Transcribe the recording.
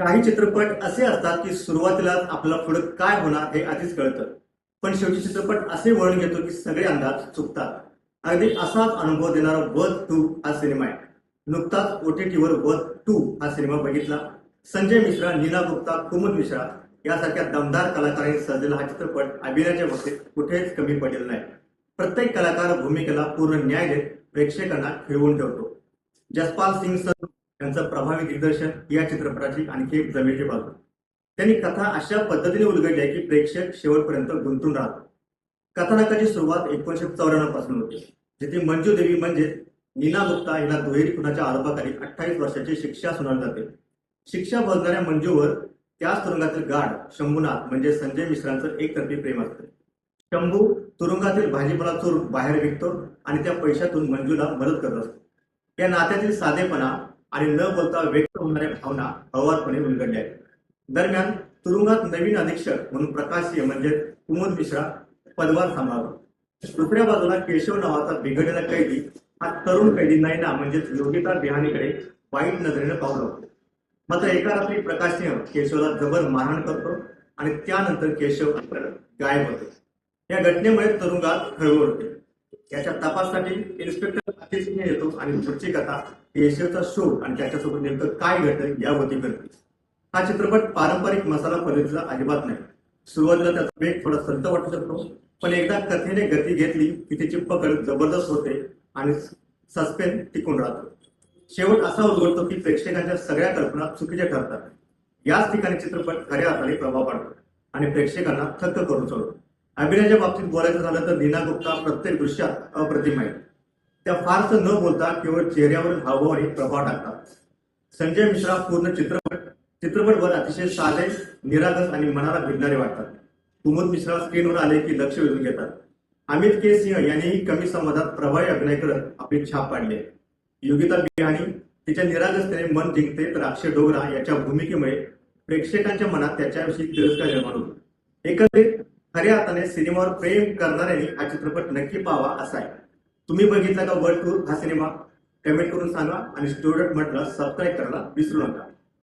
काही चित्रपट असे असतात की सुरुवातीला आपल्याला पुढे काय होणार हे आधीच कळतं, पण शेवटी चित्रपट असे वळण घेतो की सगळे अंदाज चुकतात. अगदी असाच अनुभव देणारा वध 2 हा सिनेमा आहे. नुकताच OTT वर वध 2 हा सिनेमा बघितला. संजय मिश्रा, नीना गुप्ता, कुमुद मिश्रा यासारख्या दमदार कलाकारांनी सजलेला हा चित्रपट अभिनयाच्या बाबतीत कुठेच कमी पडलेला नाही. प्रत्येक कलाकार भूमिकेला पूर्ण न्याय देत प्रेक्षकांना खिळवून ठेवतो. जसपाल सिंग सर यांचं प्रभावी दिग्दर्शन या चित्रपटाची आणखी एक जमेची बाजू. त्यांनी कथा अशा पद्धतीने उलगडली आहे की प्रेक्षक शेवटपर्यंत गुंतून राहतो. कथानकाची सुरुवात 1994 पासून होते, जिथे मंजू देवी म्हणजे नीना गुप्ता हिला दुहेरी खुनाच्या आरोपाखाली 28 वर्षाची शिक्षा सुनावली जाते. शिक्षा बदलणाऱ्या मंजूवर त्याच तुरुंगातील गार्ड शंभूनाथ म्हणजे संजय मिश्रांचं एकतर्फी प्रेम असतं. शंभू तुरुंगातील भाजीपाला चोर बाहेर विकतो आणि त्या पैशातून मंजूला मदत करत असतो. या नात्यातील साधेपणा आणि न बोलता व्यक्त होणाऱ्या भावना हवारपणे उलगडल्या आहेत. दरम्यान तुरुंगात नवीन अधीक्षक म्हणून प्रकाश सिंह म्हणजे कुमुद मिश्रा पदभार सांभाळतो. दुसऱ्या बाजूला केशव नावाचा बिघडलेला कैदी हा तरुण कैदी नैना म्हणजेच योगिता बिहानीकडे वाईट नजरेने पाहू लागतो. मात्र एका रात्री प्रकाश सिंह केशवला जबर मारहाण करतो आणि त्यानंतर केशव गायब होतो. या घटनेमुळे तुरुंगात खळबळ उडते. याच्या तपासासाठी इन्स्पेक्टर आतिश सिंह येतो आणि पुढची कथा केशवचा शोध आणि त्याच्यासोबत नेमकं काय घडतं यावरती करते. हा चित्रपट पारंपरिक मसाला पद्धतीचा अजिबात नाही. सुरुवातीला त्याचा वेग थोडा संत वाटू शकतो, पण एकदा कथेने गती घेतली की तिची पकड जबरदस्त होते आणि सस्पेन्स टिकून राहतो. शेवट असा उलगडतो की प्रेक्षकांच्या सगळ्या कल्पना चुकीच्या ठरतात. याच ठिकाणी चित्रपट खऱ्या अर्थाने प्रभाव पाडतो आणि प्रेक्षकांना थक्क करून सोडतो. अभिनयाच्या बाबतीत बोलायचं झालं तर नीना गुप्ता प्रत्येक दृश्यात अप्रतिम आहे. त्या फारसं न बोलता केवळ चेहऱ्यावरील हावभावाने प्रभाव टाकतात. संजय मिश्रा पूर्ण चित्रपटवर अतिशय साधे, निरागस आणि मनाला भिडणारे वाटतात. कुमुद मिश्रा स्क्रीनवर आले की लक्ष वेधून घेतात. अमित के सिंह यांनीही कमी संवादात प्रभावी अभिनय करत आपली छाप पाडली आहे. योगिता बिहानी तिच्या निरागसतेने मन जिंकते, तर अक्षय डोगरा याच्या भूमिकेमुळे प्रेक्षकांच्या मनात त्याच्याविषयी तिरस्कार निर्माण होतो. एकंदरीत खऱ्या अर्थाने सिनेमावर प्रेम करणाऱ्यांनी हा चित्रपट नक्की पाहावा असा आहे. तुम्ही बघितला का वध 2 हा सिनेमा? कमेंट करून सांगा आणि स्टुडंट म्हटलं सबस्क्राईब करायला विसरू नका.